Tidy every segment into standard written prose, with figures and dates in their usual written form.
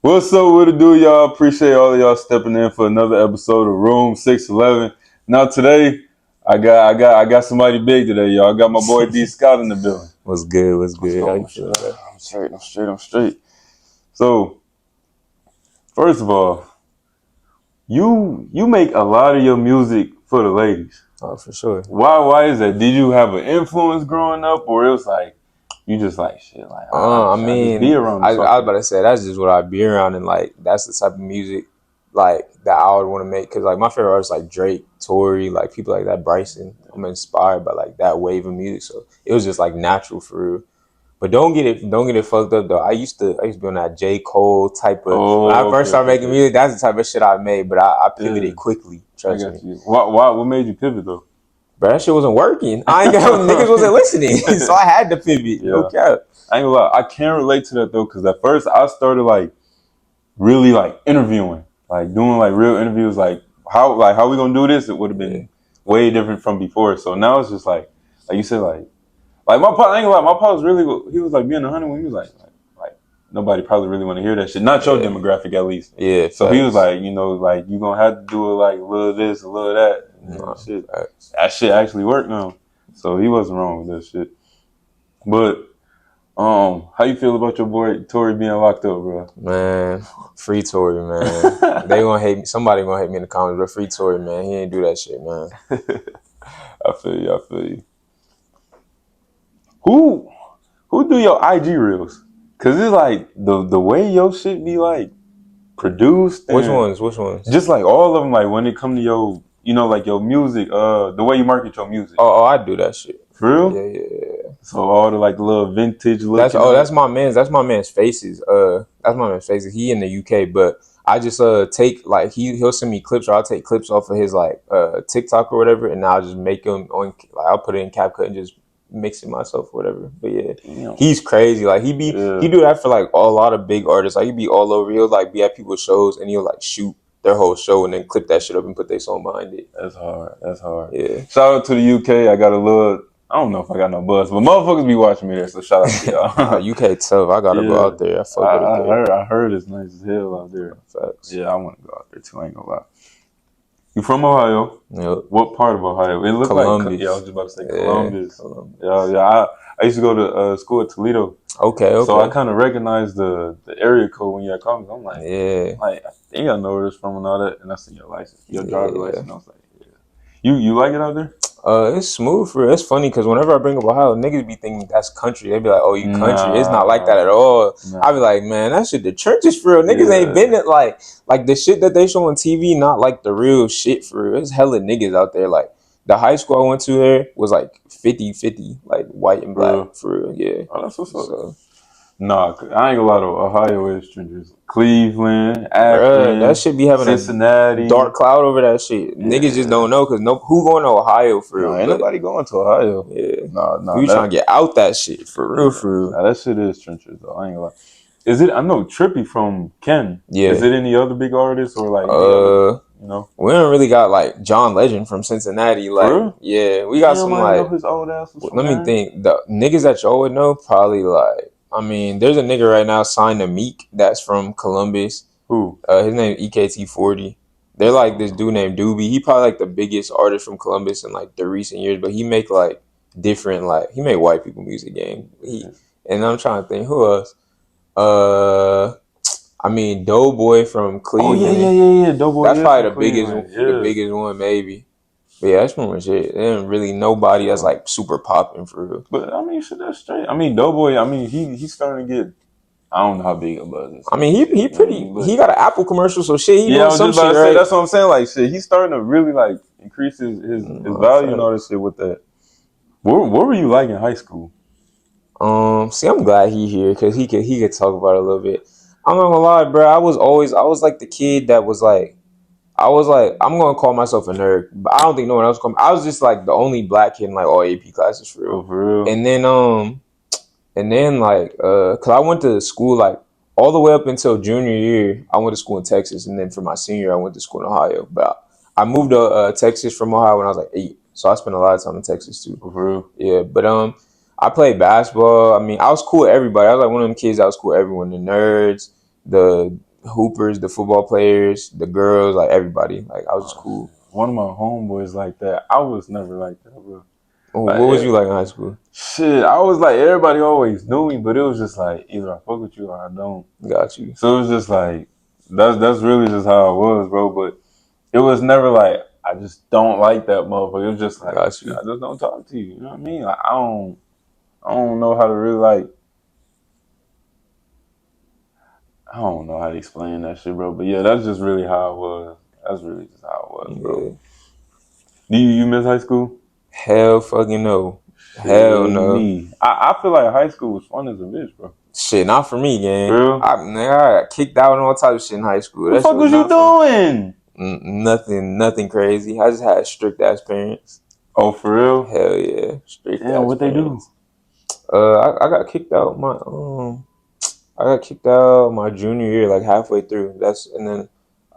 What's up with it, do, y'all? Appreciate all of y'all stepping in for another episode of Room 611. Now today, I got somebody big today, y'all. I got my boy DScott in the building. What's good? What's good? How you feeling, bro? I'm straight. So, first of all, you make a lot of your music for the ladies. Oh, for sure. Why is that? Did you have an influence growing up, or it was like you just like shit? Like I mean, just be around. I was about to say that's just what I'd be around, and like that's the type of music like that I would want to make. Cause like my favorite artists like Drake, Tory, like people like that, Bryson. I'm inspired by like that wave of music, so it was just like natural for real. But don't get it fucked up though. I used to be on that J. Cole type of. When I first started making music, that's the type of shit I made. But I pivoted quickly. Trust me. Why? What made you pivot though? But that shit wasn't working. Niggas wasn't listening, so I had to pivot. Yeah. No cap. I ain't gonna lie. I can't relate to that though, because at first I started like really like interviewing, like doing like real interviews, like how we gonna do this. It would have been way different from before. So now it's just like you said, like my pop. I ain't gonna lie. My pop was really, he was like being 100 when he was like nobody probably really want to hear that shit. Not your demographic at least. Yeah. So he was like, you know, like you gonna have to do it like a little this, a little that. Shit. That shit actually worked now. So he wasn't wrong with that shit. But how you feel about your boy Tory being locked up, bro? Man, free Tory, man. They gonna hate me. Somebody gonna hate me in the comments, but free Tory, man. He ain't do that shit, man. I feel you. Who do your IG reels? Cause it's like the way your shit be like produced. Which ones? Just like all of them. Like when it come to your, you know, like your music, the way you market your music. Oh, I do that shit. For real? Yeah. So all the like little vintage look. That's my man's faces. That's my man's faces. He in the UK, but I just take like he'll send me clips, or I'll take clips off of his like TikTok or whatever, and I'll just make them on. Like I'll put it in CapCut and just mix it myself or whatever. But yeah, he's crazy. Like he do that for like a lot of big artists. Like he be all over. He'll like be at people's shows and he'll like shoot their whole show and then clip that shit up and put their song behind it. That's hard. Yeah. Shout out to the UK. I got a little. I don't know if I got no buzz, but motherfuckers be watching me there. So shout out to y'all. UK tough. I gotta go out there. I heard it's nice as hell out there. Facts. Yeah, I want to go out there too. I ain't gonna lie. You from Ohio? Yep. What part of Ohio? It looked Columbus. Like I was just about to say Columbus. Yeah. I used to go to school at Toledo. Okay. So I kind of recognized the area code when you had called me. I'm like, like I think I know where it's from and all that. And I seen your license, your driver's license. I was like, you like it out there? It's smooth for. It's funny because whenever I bring up Ohio, niggas be thinking that's country. They be like, "Oh, you country." It's not like that at all. I be like, man, that shit the churches for real. Niggas ain't been it like the shit that they show on TV, not like the real shit for real. There's hella niggas out there. Like the high school I went to there was like 50-50, like white and black for real. Yeah. Oh, that's what's up. So, nah, I ain't gonna lie to Ohio is strangers. Cleveland, Akron, that shit be having Cincinnati, a dark cloud over that shit. Yeah. Niggas just don't know because who going to Ohio for real? Ain't nobody going to Ohio. Yeah, no. You trying to get out that shit for real? Nah, that shit is trenches though. I ain't gonna lie. Is it? I know Trippy from Ken. Yeah. Is it any other big artists or like? You know, we don't really got like John Legend from Cincinnati. Like, yeah, we got some like. Know his old ass let me think. The niggas that y'all would know probably like. I mean, there's a nigga right now signed to Meek that's from Columbus. Who? His name is EKT40. They're like this dude named Doobie. He probably like the biggest artist from Columbus in like the recent years, but he make like different like he made white people music game. And I'm trying to think who else. I mean Doughboy from Cleveland. Oh yeah. Doughboy. That's probably the biggest one maybe. But yeah, that's pretty much it. There ain't really nobody that's like super popping for real. But I mean, shit, that's straight. I mean, Doughboy. I mean, he's starting to get. I don't know how big a buzz is. I mean, he pretty. He got an Apple commercial, so shit. He doing some shit, right? That's what I'm saying. Like shit, he's starting to really like increase his value and all this shit with that. What were you like in high school? See, I'm glad he here because he could talk about it a little bit. I'm not gonna lie, bro. I was like the kid that was like. I was like, I'm gonna call myself a nerd, but I don't think no one else called me. I was just like the only black kid in like all AP classes for real. Oh, for real? And then like, cause I went to school like all the way up until junior year. I went to school in Texas, and then for my senior year, I went to school in Ohio. But I moved to Texas from Ohio when I was like 8, so I spent a lot of time in Texas too. Oh, for real? Yeah, but I played basketball. I mean, I was cool with everybody. I was like one of them kids that was cool with everyone, the nerds, the hoopers, the football players, the girls, like everybody. Like I was just cool. One of my homeboys like that. I was never like that, bro. What was you like in high school? Shit, I was like, everybody always knew me, but it was just like either I fuck with you or I don't. Got you. So it was just like that's really just how it was, bro. But it was never like I just don't like that motherfucker. It was just like I Got just you. don't talk to you. You know what I mean? Like I don't know how to really like. I don't know how to explain that shit, bro. But yeah, that's just really how it was. That's really just how it was, bro. Yeah. Do you miss high school? Hell fucking no. Shit, Hell no. me. I feel like high school was fun as a bitch, bro. Shit, not for me, gang. Real? I got kicked out and all types of shit in high school. What the fuck was you doing? Nothing crazy. I just had strict ass parents. Oh, for real? Hell yeah, strict ass. Damn, what they do? I got kicked out I got kicked out my junior year, like halfway through. And then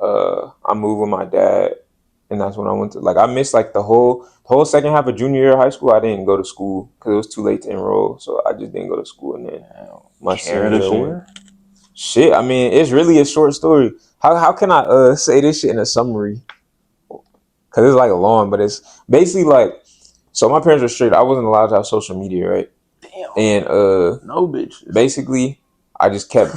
I moved with my dad, and that's when I went to I missed like the whole second half of junior year of high school. I didn't go to school because it was too late to enroll, so I just didn't go to school. And then my senior year, shit. I mean, it's really a short story. How can I say this shit in a summary? Because it's like long, but it's basically like, so my parents were strict. I wasn't allowed to have social media, right? Damn. And no bitches. Basically, I just kept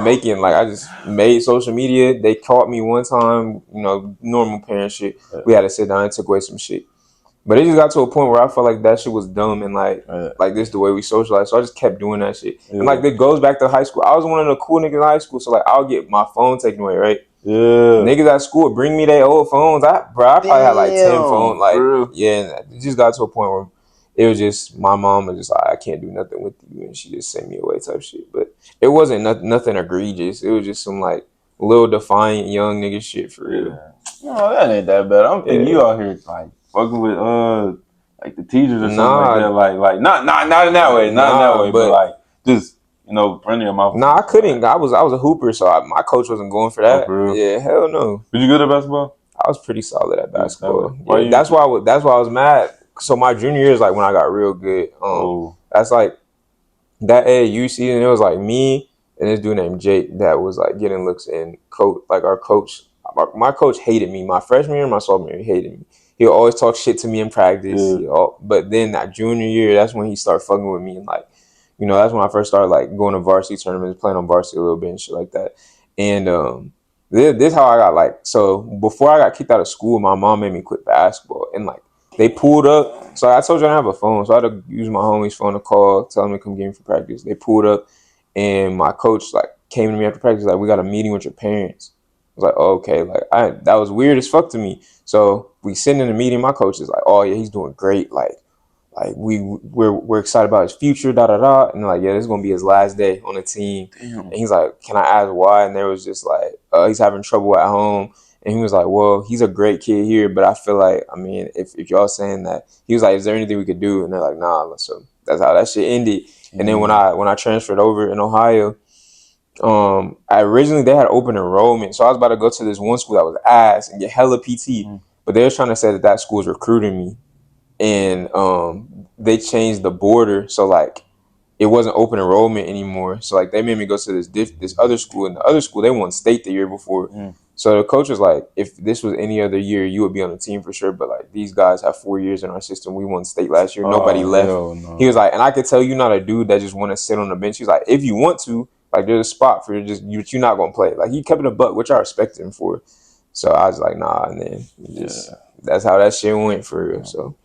making, I just made social media. They caught me one time, normal parent shit. We had to sit down and took away some shit. But it just got to a point where I felt like that shit was dumb and this the way we socialize. So I just kept doing that shit. Yeah. And it goes back to high school. I was one of the cool niggas in high school, so I'll get my phone taken away, right? Yeah. Niggas at school bring me their old phones. I probably had 10 phones. Yeah, and it just got to a point where it was just, my mom was just like, I can't do nothing with you, and she just sent me away type shit. But it wasn't nothing egregious. It was just some little defiant young nigga shit for real. Yeah. No, that ain't that bad. I don't think you out here fucking with the teachers or something like that. Not in that way. Not in that way, but just running your mouth. Nah, I couldn't. I was a hooper, so my coach wasn't going for that. Oh, for real? Yeah, hell no. Were you good at basketball? I was pretty solid at basketball. Yeah, that's why I was mad. So my junior year is when I got real good. That's that AAU season. It was me and this dude named Jake that was getting looks, and our coach. My coach hated me. My freshman year, my sophomore year, he hated me. He would always talk shit to me in practice. Yeah. But then that junior year, that's when he started fucking with me, and that's when I first started going to varsity tournaments, playing on varsity a little bit and shit like that. And this how I got so before I got kicked out of school, my mom made me quit basketball, and they pulled up. So I told you I didn't have a phone, so I had to use my homie's phone to call, tell him to come get me for practice. They pulled up, and my coach came to me after practice we got a meeting with your parents. I was like, oh, okay, that was weird as fuck to me. So we sitting in the meeting. My coach is oh yeah, he's doing great. We're excited about his future, da da da. And yeah, this is gonna be his last day on the team. Damn. And he's like, can I ask why? And there was just he's having trouble at home. And he was like, well, he's a great kid here, but I feel if y'all saying that, he was like, is there anything we could do? And they're like, nah. So that's how that shit ended. Mm-hmm. And then when I transferred over in Ohio, originally they had open enrollment, so I was about to go to this one school that was ass and get hella PT, but they were trying to say that school was recruiting me, and they changed the border, so it wasn't open enrollment anymore. So they made me go to this other school, and the other school they won state the year before. So the coach was like, if this was any other year, you would be on the team for sure. But these guys have 4 years in our system. We won state last year. Nobody left. No. He was like, and I could tell you're not a dude that just want to sit on the bench. He's like, if you want to, there's a spot for you, you're not gonna play. He kept it a buck, which I respected him for. So I was like, nah, and then that's how that shit went for real. So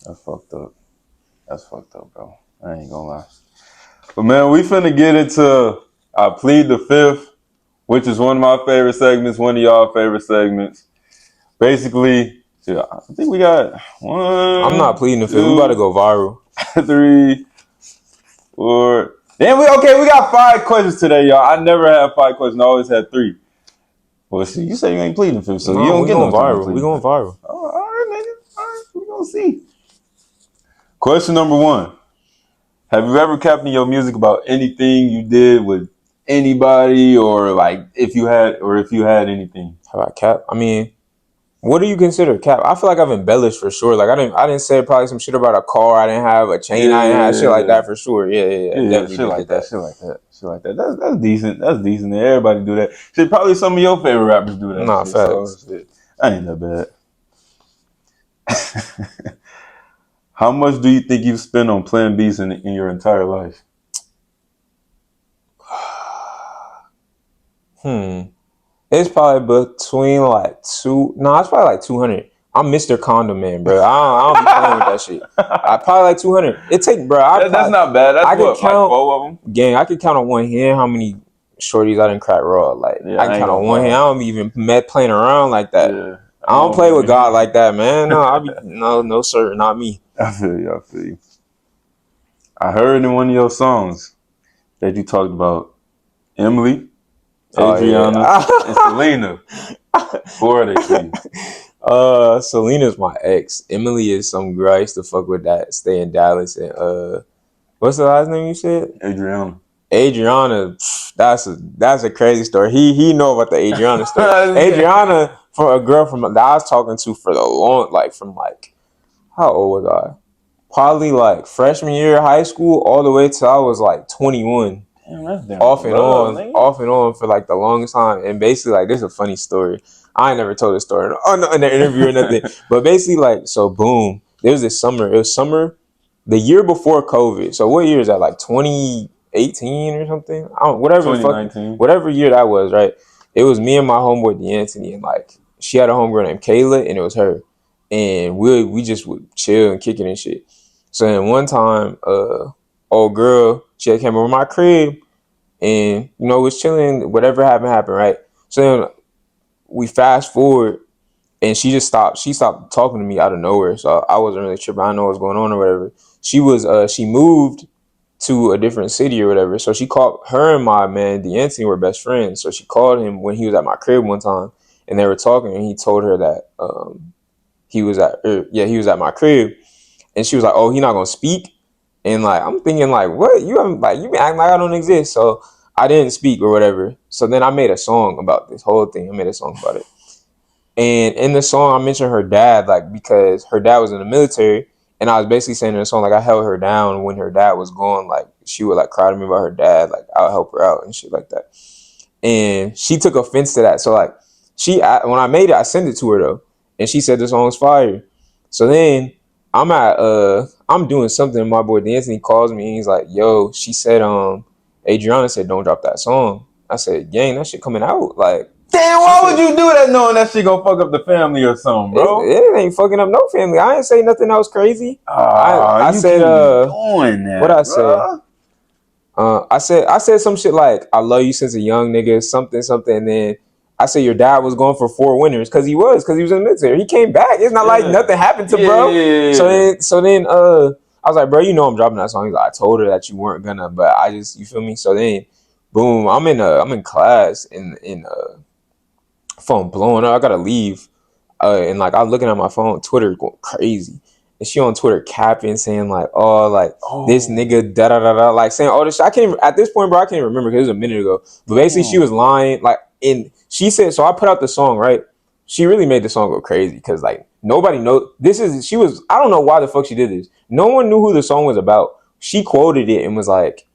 that's fucked up. That's fucked up, bro. I ain't gonna lie. But man, we finna get into I Plead the Fifth, which is one of my favorite segments, one of y'all favorite segments. Basically, I think we got one. I'm not pleading the fifth. We about to go viral. 3, 4. Then we got 5 questions today, y'all. I never had 5 questions. I always had 3. Well, see, you say you ain't pleading fifth, so you don't get no viral. We going viral. Oh, all right, nigga. All right, we gonna see. Question number 1. Have you ever capped in your music about anything you did with anybody, or if you had anything? Have I capped? I mean, What do you consider cap? I feel like I've embellished for sure. Like I didn't say probably some shit about a car I didn't have, a chain I didn't have, shit like Yeah, that for sure. Yeah. I yeah, definitely shit did like get that, that. shit like that, shit like that. That's decent. That's decent. Everybody do that. Shit, probably some of your favorite rappers do that Nah, shit. So facts. shit, I ain't that bad. How much do you think you've spent on Plan Bs in your entire life? It's probably between like two. No, it's probably like 200. I'm Mr. Condom Man, bro. I don't be playing with that shit. I probably like 200. It take, bro. That's not bad. That's I could what, like count, four of them. gang. I could count on one hand how many shorties I didn't crack raw. Like Yeah, I can I ain't count on gonna one hand. lie. I don't be even met playing around like that. Yeah, I I don't don't play with blame God you. like that, man. No, no, sir, not me. I feel you. I feel you. I heard in one of your songs that you talked about Emily, Oh Adriana, and yeah. Selena. Who are they to you? Selena's my ex. Emily is some girl I used to fuck with that stay in Dallas. And what's the last name you said? Adriana. Adriana. That's a crazy story. He know about the Adriana story. Yeah. Adriana, for a girl from that I was talking to for the long, like from like how old was I? Probably like freshman year of high school all the way till I was like 21. Damn, that's damn Off and love, on, nigga. off and on for like the longest time. And basically, like, this is a funny story. I ain't never told this story in the interview or nothing. But basically, like, so boom, there was this summer. It was summer the year before COVID. So what year is that? Like 2018 or something? I don't, whatever the fuck, 2019. whatever year that was, right? It was me and my homeboy D'Anthony, and like she had a homegirl named Kayla, and it was her. And we just would chill and kick it and shit. So then one time, old girl, she had came over my crib and was chilling. Whatever happened, right? So then we fast forward, and she stopped talking to me out of nowhere. So I wasn't really tripping. I didn't know what was going on or whatever. She moved to a different city or whatever. So she called her and my man D'Anthony were best friends. So she called him when he was at my crib one time, and they were talking, and he told her that he was at my crib, and she was like, "Oh, he not gonna speak." And like I'm thinking like, what? You haven't like you been acting like I don't exist. So I didn't speak or whatever. So then I made a song about this whole thing. I made a song about it. And in the song I mentioned her dad, like because her dad was in the military, and I was basically saying in the song like I held her down when her dad was gone, like she would like cry to me about her dad, like I'll help her out and shit like that. And she took offense to that. So like when I made it, I sent it to her though, and she said the song's fire. So then I'm doing something, and my boy D'Anthony calls me and he's like, "Yo, she said Adriana said don't drop that song." I said, "Gang, that shit coming out." Like Damn, she why would said, you do that knowing that shit gonna fuck up the family or something, bro? it ain't fucking up no family. I ain't say nothing else crazy. I You said can't be doing what that, I say? bro. I said some shit like I love you since a young nigga, something, and then I said your dad was going for 4 winters because he was in the military. He came back. It's not like Yeah. nothing happened to bro. So Yeah. then I was like, bro, I'm dropping that song. He's like, I told her that you weren't gonna, but I just you feel me. So then, boom, I'm in class in phone blowing up. I gotta leave, and like I'm looking at my phone, Twitter going crazy. And she on Twitter capping, saying like, "Oh, like this Oh, nigga da da da da," like saying all this shit. I can't at this point, bro. I can't even remember because it was a minute ago. But basically, she was damn. lying. Like, and she said, so I put out the song, right? She really made the song go crazy because like nobody know this is. She was. I don't know why the fuck she did this. No one knew who the song was about. She quoted it and was like,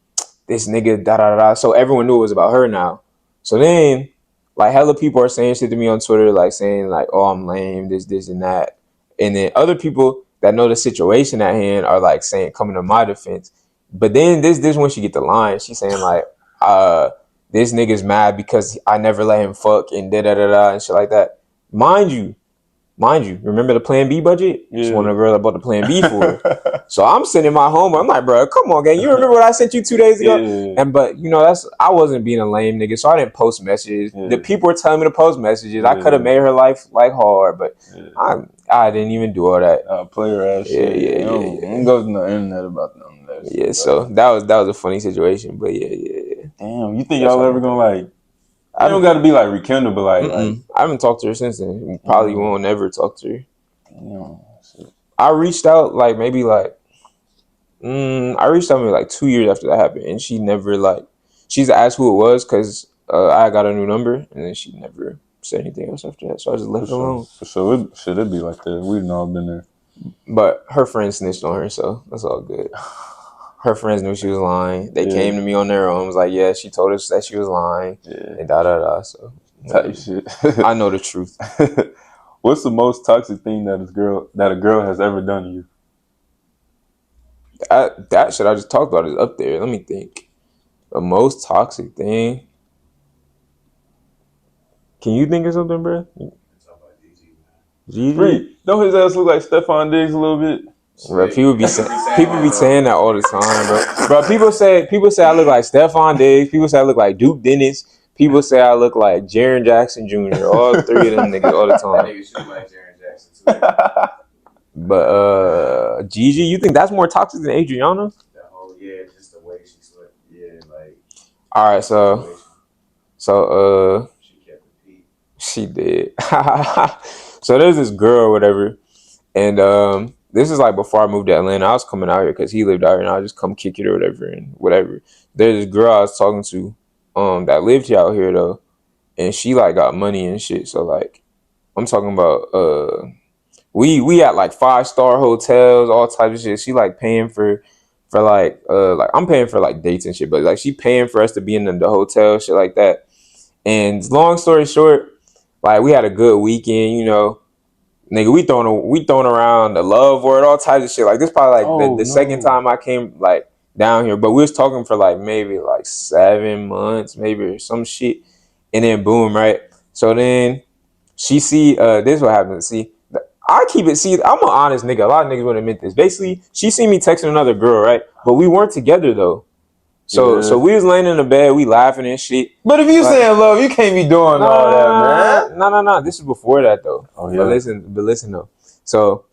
"This nigga da da da da." So everyone knew it was about her now. So then, like hella people are saying shit to me on Twitter, like saying like, "Oh, I'm lame," this and that. And then other people that know the situation at hand are like saying, coming to my defense. But then this when she get the line, she's saying like, this nigga's mad because I never let him fuck and da da da da and shit like that. Mind you, remember the Plan B budget? She's one Yeah. of the girls I bought the Plan B for. So I'm sending my home. I'm like, bro, come on, gang. You remember what I sent you 2 days ago? Yeah. But I wasn't being a lame nigga, so I didn't post messages. Yeah. The people were telling me to post messages. I could have Yeah. made her life like hard, but Yeah. I didn't even do all that. Player ass Yeah, shit. yeah, Yeah. yeah, Don't yeah. go to the internet about none of that Yeah, shit, so bro. that was a funny situation, but yeah. Damn, you think That's y'all how I ever got gonna that. like? I It don't haven't, got to be like rekindle, but like. I haven't talked to her since then. We probably Damn. won't ever talk to her. Damn. Shit. I reached out like maybe like I reached out maybe like 2 years after that happened, and she never like she's asked who it was because I got a new number, and then say anything else after that. So I just left it For alone. sure. It'd be like that. We've all been there. But her friends snitched on her, so that's all good. Her friends knew she was lying. They came to me on their own. Was like, yeah, she told us that she was lying. Yeah. And da. So type shit. I know the truth. What's the most toxic thing that a girl has ever done to you? That shit I just talked about is up there. Let me think. The most toxic thing. Can you think of something, bro? Gigi? Don't his ass look like Stephon Diggs a little bit? Bro, people be saying that all the time, bro. Bro, people say I look like Stephon Diggs. People say I look like Duke Dennis. People say I look like Jaren Jackson Jr. All three of them niggas all the time. Niggas shoot like Jaren Jackson too. But Gigi, you think that's more toxic than Adriana? Just the way she slept. Yeah, like. All right, so she kept the peak. She did. So there's this girl or whatever, and this is like before I moved to Atlanta. I was coming out here because he lived out here, and I just come kick it or whatever and whatever. There's this girl I was talking to, that lived out here though, and she like got money and shit. So like, I'm talking about we at like 5-star hotels, all types of shit. She like paying for like I'm paying for like dates and shit, but like she paying for us to be in the hotel, shit like that. And long story short, like we had a good weekend, you know. Nigga, we throwing around the love word, all types of shit. Like this probably like the second time I came like down here, but we was talking for like maybe like 7 months, maybe or some shit, and then boom, right? So then she see this is what happened. See, I keep it. See, I'm an honest nigga. A lot of niggas wouldn't admit this. Basically, she see me texting another girl, right? But we weren't together though. So we was laying in the bed, we laughing and shit. But if you saying love, you can't be doing all that, man. No. This is before that though. Oh yeah. But listen though. So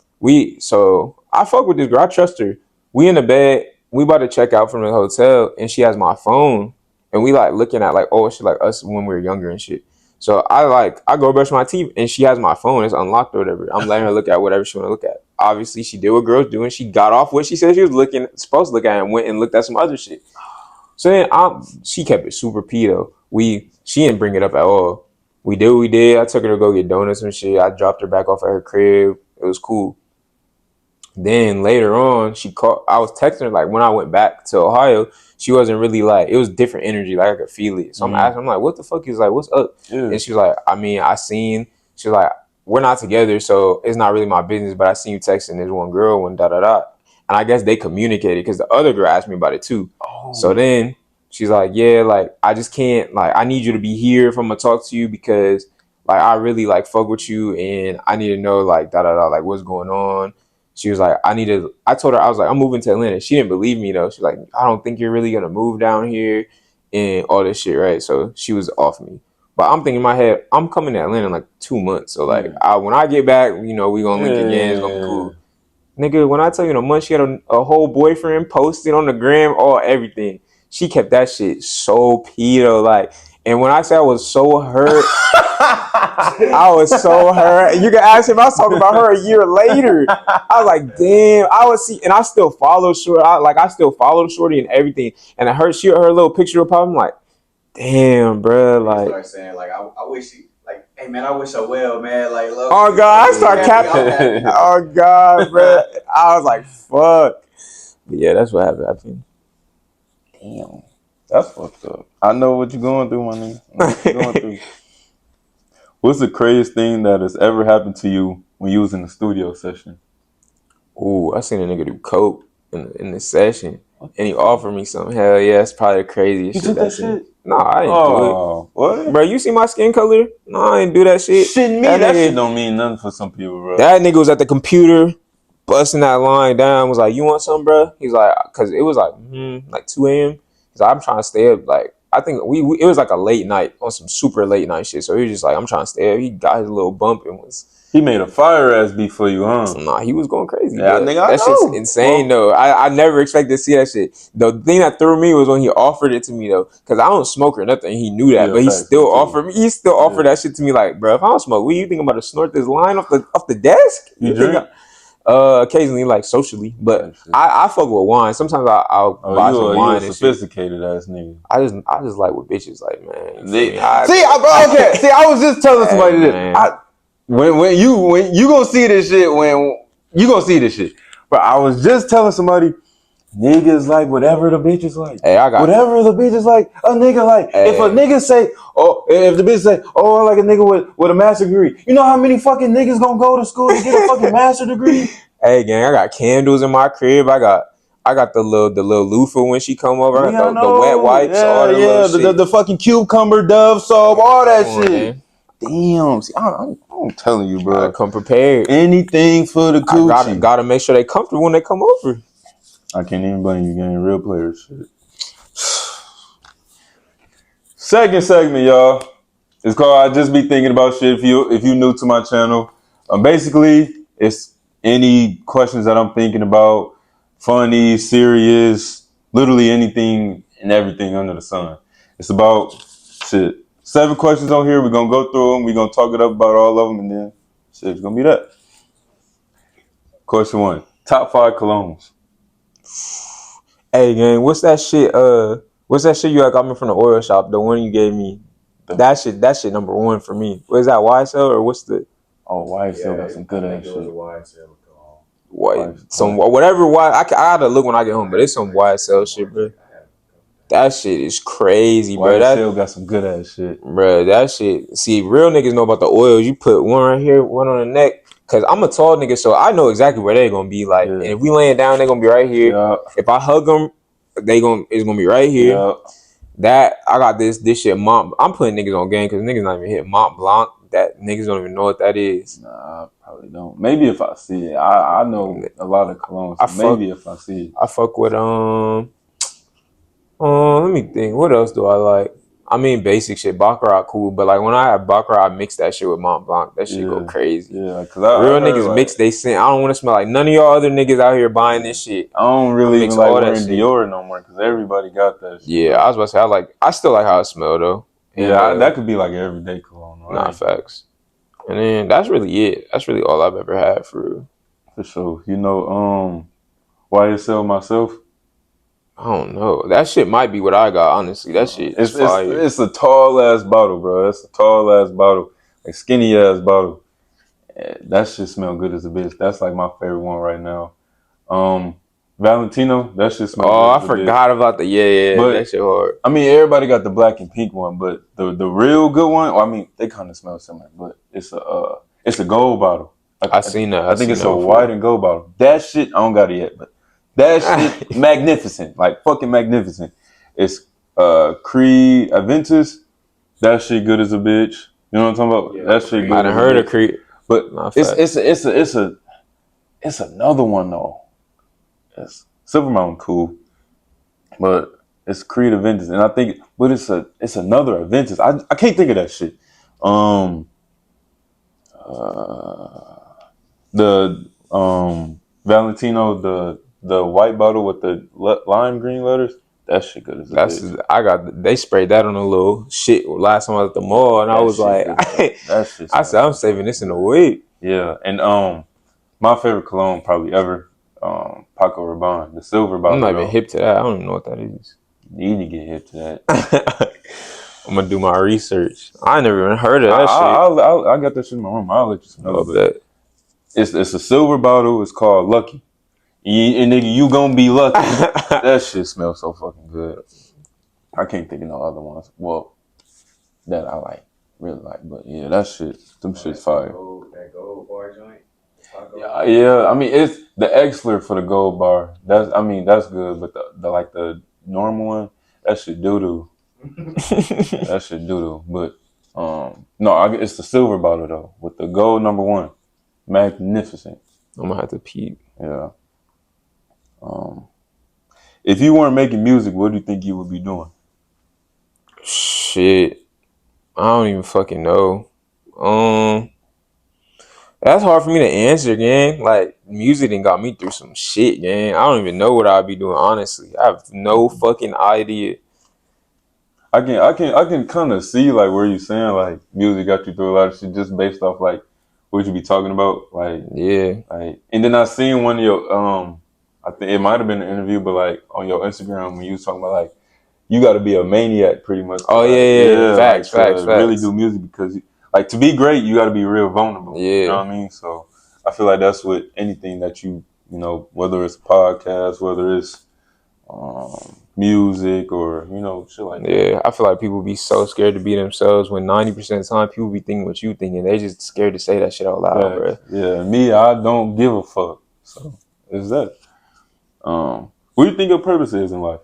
I fuck with this girl. I trust her. We in the bed. We about to check out from the hotel, and she has my phone, and we like looking at like shit like us when we were younger and shit. So I go brush my teeth, and she has my phone. It's unlocked or whatever. I'm letting her look at whatever she want to look at. Obviously, she did what girls do, and she got off what she said she was supposed to look at, and went and looked at some other shit. So then she kept it super P though. She didn't bring it up at all. We did what we did. I took her to go get donuts and shit. I dropped her back off at her crib. It was cool. Then later on, she called. I was texting her like when I went back to Ohio. She wasn't really like, it was different energy. Like I could feel it. So I'm asking, I'm like, what the fuck is like, what's up? Yeah. And she was like, I mean, she was like, we're not together, so it's not really my business. But I seen you texting this one girl and da. And I guess they communicated because the other girl asked me about it too. Oh. So then she's like, yeah, like, I just can't, like, I need you to be here if I'm going to talk to you because, like, I really, like, fuck with you and I need to know, like, da, like, what's going on. She was like, I told her, I was like, I'm moving to Atlanta. She didn't believe me, though. She's like, I don't think you're really going to move down here and all this shit, right? So she was off me. But I'm thinking in my head, I'm coming to Atlanta in, like, 2 months. So, like, when I get back, you know, we going to link again. It's going to be cool. Nigga, when I tell you in a month, she had a whole boyfriend posted on the gram, everything. She kept that shit so pedo, like. And when I say I was so hurt, I was so hurt. You can ask him. I was talking about her a year later. I was like, damn. And I still follow Shorty. I still follow Shorty and everything. And her little picture up. I'm like, damn, bro. Like, start saying like, I wish she. Like, hey man, I wish her well, man. Like, love. Oh God, I start capping. Oh God, bro. I was like, fuck. But yeah, that's what happened. Damn, that's fucked up. I know what you're going through, my nigga. What's the craziest thing that has ever happened to you when you was in the studio session? Ooh, I seen a nigga do coke in the session, and he offered me some. Hell yeah, that's probably the craziest shit. You took that shit? No, I didn't do it. What? Bro, you see my skin color? No, I didn't do that shit. That shit don't mean nothing for some people, bro. That nigga was at the computer, busting that line down, was like, you want some, bro? He's like, because it was like 2 a.m. He's like, I'm trying to stay up. Like, I think it was like a late night, on some super late night shit. So he was just like, I'm trying to stay up. He got his little bump and was... He made a fire ass beat for you, huh? Nah, he was going crazy. Yeah, nigga, that shit's insane, though. I never expected to see that shit. The thing that threw me was when he offered it to me, though, because I don't smoke or nothing. He knew that, but he still offered me. He still offered that shit to me, like, bro, if I don't smoke, what you think I'm about to snort this line off the desk? You drink? Occasionally, like socially, but I fuck with wine. Sometimes I'll buy some you wine a and shit. sophisticated ass nigga. I just like with bitches, like, man. You feel me? See, I was just telling somebody this. man. When you gonna see this shit, when you gonna see this shit. But I was just telling somebody, niggas like whatever the bitch is like. Hey, I got whatever the bitch is like, a nigga like. If a nigga say, if the bitch say, oh, I like a nigga with a master's degree. You know how many fucking niggas gonna go to school to get a fucking master's degree? Hey, gang, I got candles in my crib. I got the little loofah when she come over. I got the wet wipes, all the little shit. The fucking cucumber Dove soap, all that Come on, shit. man. Damn, see, I'm telling you, bro. Come prepared. Anything for the coochie. I gotta make sure they comfortable when they come over. I can't even blame you, gang. Real players shit. Second segment, y'all. It's called I Just Be Thinking About Shit. If you new to my channel, basically it's any questions that I'm thinking about, funny, serious, literally anything and everything under the sun. It's about shit. 7 questions on here. We're gonna go through them. We're gonna talk it up about all of them, and then shit, it's gonna be that. Question 1: top 5 colognes. Hey, gang, what's that shit? What's that shit you got me from the oil shop? The one you gave me. That shit number 1 for me. What is that, YSL or what's the? Oh, YSL got some good ass shit. Whatever. I gotta look when I get home, but it's some YSL shit, bro. That shit is crazy, bro. YSL got some good ass shit, bro. That shit. See, real niggas know about the oils. You put one right here, one on the neck. Cause I'm a tall nigga, so I know exactly where they gonna be. Like, and if we laying down, they gonna be right here. Yeah. If I hug them, it's gonna be right here. Yeah. That I got this shit. I'm putting niggas on game because niggas not even hit Mont Blanc. That niggas don't even know what that is. Nah, I probably don't. Maybe if I see it. I know a lot of colognes. So maybe if I see it. I fuck with let me think. What else do I like? I mean, basic shit. Baccarat cool, but like when I have Baccarat, I mix that shit with Mont Blanc. That shit go crazy. Yeah, cause real niggas like, mix they scent. I don't want to smell like none of y'all other niggas out here buying this shit. I don't really even like wearing Dior no more because everybody got that shit. Yeah, I was about to say I still like how it smell though. Yeah, that could be like everyday cologne. Right? Nah, facts. And then that's really it. That's really all I've ever had for real. For sure. You know, YSL myself. I don't know. That shit might be what I got, honestly. That shit is fire. It's a tall ass bottle, bro. It's a tall ass bottle. Like skinny ass bottle. That shit smell good as a bitch. That's like my favorite one right now. Valentino, that shit smell good. Oh, I forgot about the but, that shit hard. I mean, everybody got the black and pink one, but the real good one, I mean, they kind of smell similar, but it's a gold bottle. I seen that. I think it's a white and gold bottle. That shit, I don't got it yet, but that shit magnificent, like fucking magnificent. It's Creed Aventus. That shit good as a bitch. You know what I'm talking about? Yeah, that shit good. I done heard of Creed, but it's another one though. It's Silver Mountain cool, but it's Creed Aventus, and I think, but it's another Aventus. I can't think of that shit. The Valentino, the white bottle with the lime green letters. That shit good as a bitch. They sprayed that on a little shit last time I was at the mall, and I was like, I said, I'm saving this in a week. Yeah, and my favorite cologne probably ever, Paco Rabanne, the silver bottle. I'm not even hip to that. I don't even know what that is. You need to get hip to that. I'm gonna do my research. I never even heard of that shit. I got that shit in my room. I'll let you smell it. It's a silver bottle. It's called Lucky. And nigga, you gonna be lucky. That shit smells so fucking good. I can't think of no other ones. Well, that I really like. But yeah, that shit, them shit's fire. That gold bar joint. Yeah. I mean, it's the Exler for the gold bar. That's good. But the normal one, that shit doo doo. That shit doo doo. But no, it's the silver bottle though with the gold number 1. Magnificent. I'm gonna have to peep. Yeah. If you weren't making music, what do you think you would be doing? Shit, I don't even fucking know. That's hard for me to answer, gang. Like, music done got me through some shit, gang. I don't even know what I'd be doing, honestly. I have no fucking idea. I can kind of see like where you're saying like music got you through a lot of shit just based off like what you be talking about, like, Yeah. and then I seen one of your I think it might have been an interview, but like on your Instagram when you was talking about like you got to be a maniac pretty much. Oh Like, yeah. Facts. to really do music because like to be great you got to be real vulnerable. Yeah. You know what I mean? So I feel like that's what anything that you know, whether it's a podcast, whether it's music or shit like that. Yeah, I feel like people be so scared to be themselves when 90% of the time people be thinking what you thinking. They just scared to say that shit out loud, bro. Yeah, me, I don't give a fuck. So it's that. What do you think your purpose is in life?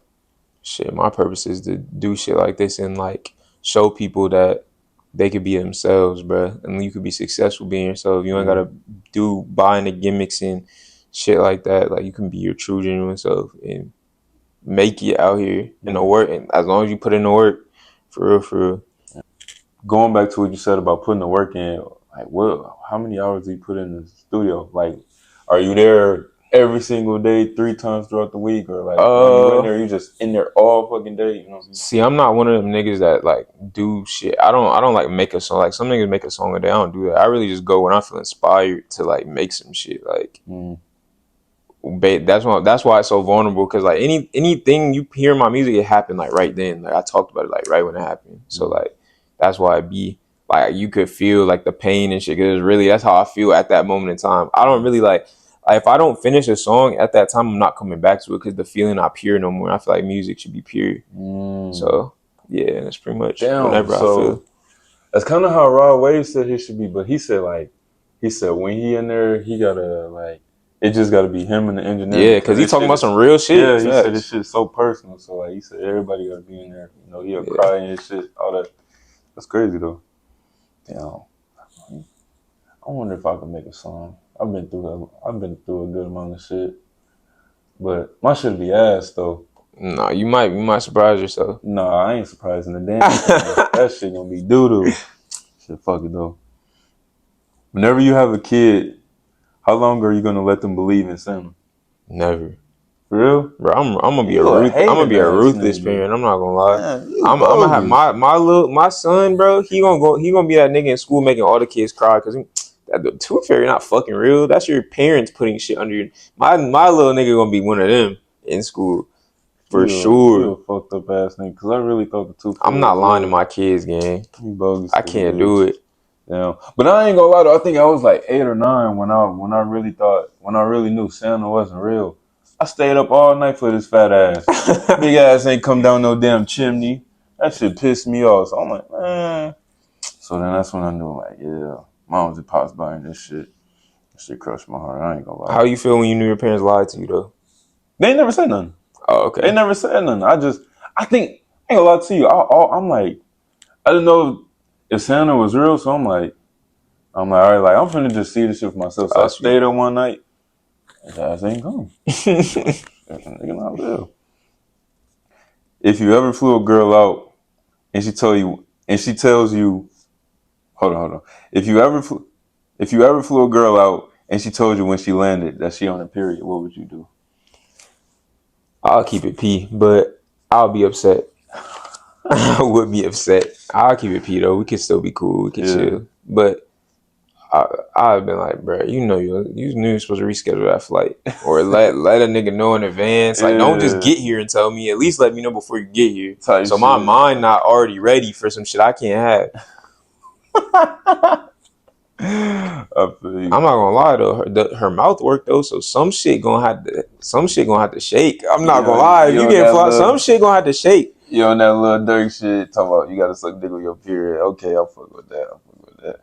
Shit, my purpose is to do shit like this and like show people that they could be themselves, bro. And you could be successful being yourself. You ain't gotta do buying the gimmicks and shit like that. Like you can be your true, genuine self and make it out here in the work. And as long as you put in the work, for real, for real. Going back to what you said about putting the work in, like, how many hours do you put in the studio? Like, are you there every single day, 3 times throughout the week, or like, are you in there? You just in there all fucking day? You know what I'm saying? See, I'm not one of them niggas that like do shit. I don't like make a song. Like some niggas make a song a day. I don't do that. I really just go when I feel inspired to like make some shit. Like that's why it's so vulnerable. Cause like anything you hear in my music, it happened like right then. Like I talked about it like right when it happened. So like that's why it be like you could feel like the pain and shit. Cause really that's how I feel at that moment in time. I don't really like if I don't finish a song at that time, I'm not coming back to it because the feeling not pure no more. I feel like music should be pure. So yeah, that's pretty much whenever I feel. That's kind of how Rod Wave said he should be, but he said when he in there, he gotta like it just gotta be him and the engineer. Yeah, because he talking about some real shit. Yeah, he said this shit's so personal. So like he said, everybody gotta be in there. You know, he'll cry and shit, all that. That's crazy though. Damn. I wonder if I can make a song. I've been through a good amount of shit, but my shit be ass though. No, you might surprise yourself. No, I ain't surprising the damn thing. That shit gonna be doo-doo. Shit, fuck it though. Whenever you have a kid, how long are you gonna let them believe in Santa? Never. For real? Bro, I'm gonna be a ruthless parent. I'm not gonna lie. Man, I'm gonna have my son, bro. He gonna be that nigga in school making all the kids cry because the tooth fairy not fucking real. That's your parents putting shit under you. My little nigga gonna be one of them in school. For sure. You a fucked up ass nigga, because I really thought the tooth fairy. I'm not lying to my kids, gang. I can't do it. Yeah, but I ain't gonna lie though. I think I was like 8 or 9 when I really knew Santa wasn't real. I stayed up all night for this fat ass. Big ass ain't come down no damn chimney. That shit pissed me off. So I'm like, man. So then that's when I knew, like, yeah, mom just pops by and this shit crushed my heart. I ain't gonna lie. How you feel when you knew your parents lied to you though? They ain't never said nothing. Oh, okay. They never said nothing. I think I ain't gonna lie to you. I'm like, I didn't know if Santa was real, so I'm like, all right, like I'm finna just see this shit for myself. So I stayed up one night. His ass ain't come. Nigga not real. If you ever flew a girl out and she tells you, hold on. If you ever flew a girl out and she told you when she landed that she on a period, what would you do? I'll keep it P, but I'll be upset. I would be upset. I'll keep it P though. We could still be cool. We could chill. But I've been like, bro, you knew you were supposed to reschedule that flight or let a nigga know in advance. Like, don't just get here and tell me. At least let me know before you get here. So my mind not already ready for some shit I can't have. I'm not gonna lie though, her mouth worked though, so some shit gonna have to shake. I'm not gonna lie, if you get fly, some shit gonna have to shake. You on that little dirty shit talking about you gotta suck dick with your period. Okay, I'll fuck with that.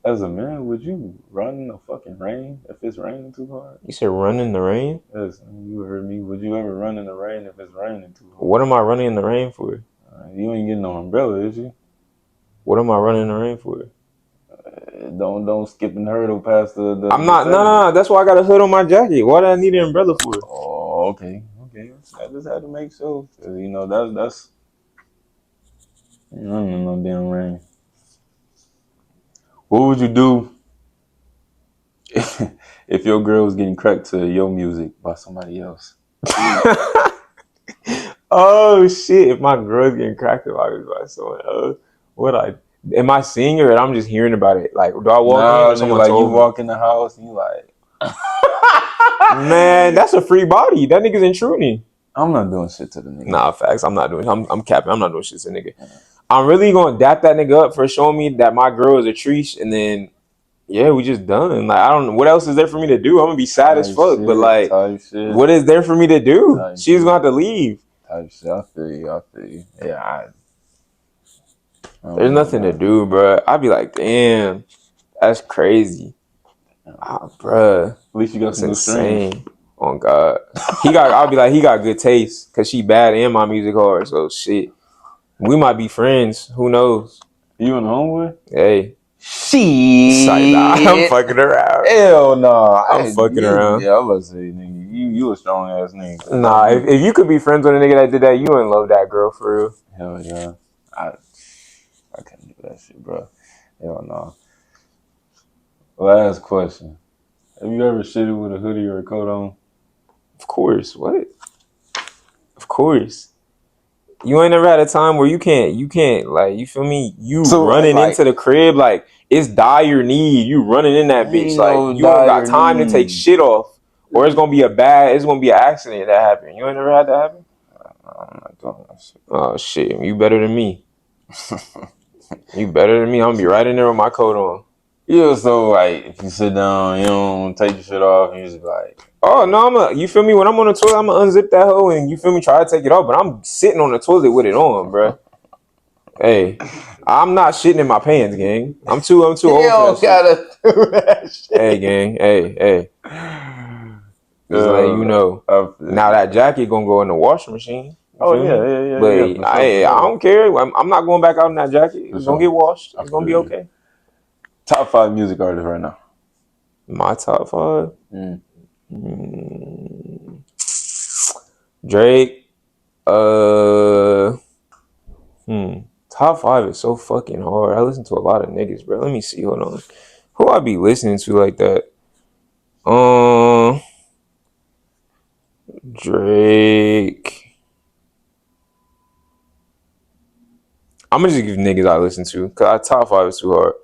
As a man, would you run in the fucking rain if it's raining too hard? You said run in the rain? Yes, you heard me. Would you ever run in the rain if it's raining too hard? What am I running in the rain for? You ain't getting no umbrella, is you? What am I running in the rain for? Don't skip and hurdle past the I'm not. No. That's why I got a hood on my jacket. Why do I need an umbrella for? Oh, okay. I just had to make sure. You know that's. I don't know no damn rain. What would you do if your girl was getting cracked to your music by somebody else? Oh shit! If my girl's getting cracked by someone else, what Am I seeing it or I'm just hearing about it? Like, do I walk in Nah, or nigga, someone like you told me? walk in the house and you like, Man, that's a free body. That nigga's intruding. I'm not doing shit to the nigga. Nah, facts. I'm not doing. I'm capping. I'm not doing shit to nigga. I'm really gonna dap that nigga up for showing me that my girl is a treesh, and then yeah, we just done. Like I don't know what else is there for me to do. I'm gonna be sad as fuck, but like, type shit, what is there for me to do? Type She's shit. gonna have to leave. type shit. I feel you. Yeah, I don't There's know, nothing to man. do, bro. I'd be like, damn, that's crazy, bruh. At least you got That's some new streams. insane. Oh God, I'll be like, he got good taste because she bad and my music hard. So shit, we might be friends. Who knows? You and the homeboy? Hey, Shit. like, nah, I'm fucking around. Hell no. I'm fucking around. Yeah, I was about to say, nigga, you a strong ass nigga. Nah, if you could be friends with a nigga that did that, you wouldn't love that girl for real. Hell yeah. I can't do that shit, bro. Hell no. Last question. Have you ever shitted with a hoodie or a coat on? Of course. What? Of course. You ain't never had a time where you can't, like, you feel me? You So, running like- into the crib, like, it's dire need. You running in that bitch. Ain't Like, no you ain't got dire time to take need. shit off. Or it's gonna be an accident that happened. You ain't never had that happen? I'm not doing that shit. Oh shit, you better than me. You better than me. I'm gonna be right in there with my coat on. Yeah, so like if you sit down, you don't take your shit off, and you just be like, Oh no, you feel me? When I'm on the toilet, I'm gonna unzip that hoe and you feel me? Try to take it off, but I'm sitting on the toilet with it on, bruh. Hey, I'm not shitting in my pants, gang. I'm too old for that shit. gotta do that shit. Hey, gang. Hey. Just let you know. Now that jacket gonna go in the washing machine. Oh feel me? yeah. But For I sure. don't care. I'm not going back out in that jacket. It's For gonna sure. get washed. I It's gonna be feel you. okay. Top 5 music artists right now. My top 5. Drake. Top 5 is so fucking hard. I listen to a lot of niggas, bro. Let me see. Hold on. Who I be listening to like that? Drake. I'm gonna just give niggas I listen to because top 5 is too hard.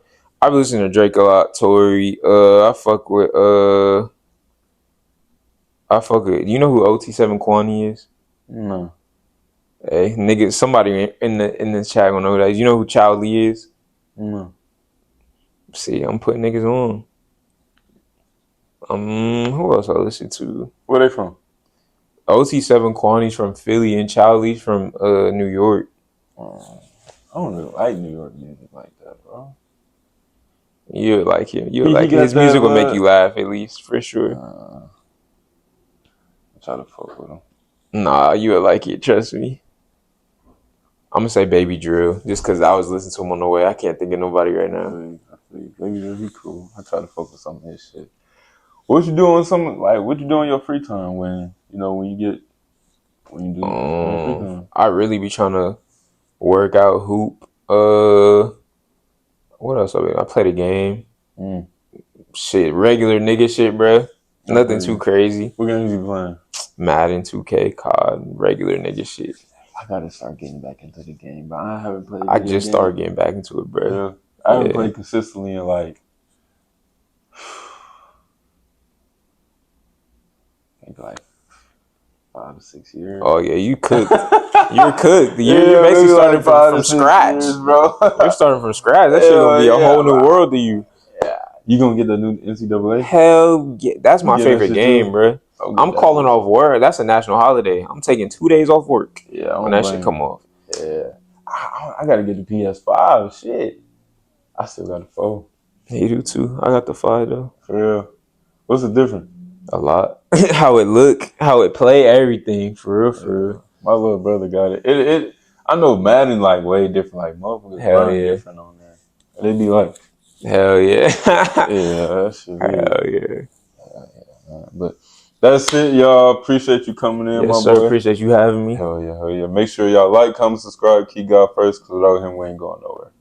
I be listening to Drake a lot. Tory. I fuck with. You know who OT7 Kwani is? No. Hey, nigga, somebody in the chat gonna know who that is. You know who Child Lee is? No. See, I'm putting niggas on. Who else I listen to? Where they from? OT7 Kwani's from Philly and Child Lee's from New York. I don't really like New York music like that, bro. You would like him. You He would like got his music that, will make you laugh at least for sure. I try to fuck with him. Nah, you would like it. Trust me. I'm gonna say Baby Drill just because I was listening to him on the way. I can't think of nobody right now. I feel you. Maybe that'd be cool. I try to fuck with some of his shit. What you do in your free time when you do your free time? I really be trying to work out, hoop. What else? I play the game. Shit, regular nigga shit, bruh. Nothing too crazy. What games you playing? Madden, 2K, COD, regular nigga shit. I gotta start getting back into the game, but I haven't played. I just started getting back into it, bruh. Yeah. I haven't played consistently in like maybe like 5 to 6 years. Oh yeah, you cooked. You're cooked. You're basically starting from scratch, bro. You're starting from scratch. That shit gonna be a whole new world to you. Yeah. You gonna get the new NCAA? Hell yeah, that's my favorite game, bro. I'm calling off work. That's a national holiday. I'm taking 2 days off work. Yeah, when that shit come off. Yeah, I gotta get the PS5. Shit, I still got the 4. You do too. I got the 5 though. For real. What's the difference? A lot. How it look, how it play, everything. For real. My little brother got it. It. I know Madden like way different. Like motherfuckers Hell yeah. different on there. They be like, hell yeah. yeah, that shit. Hell yeah. But that's it, y'all. Appreciate you coming in, Yes, my sir. boy. Appreciate you having me. Hell yeah. Make sure y'all like, comment, subscribe, keep God first, because without him, we ain't going nowhere.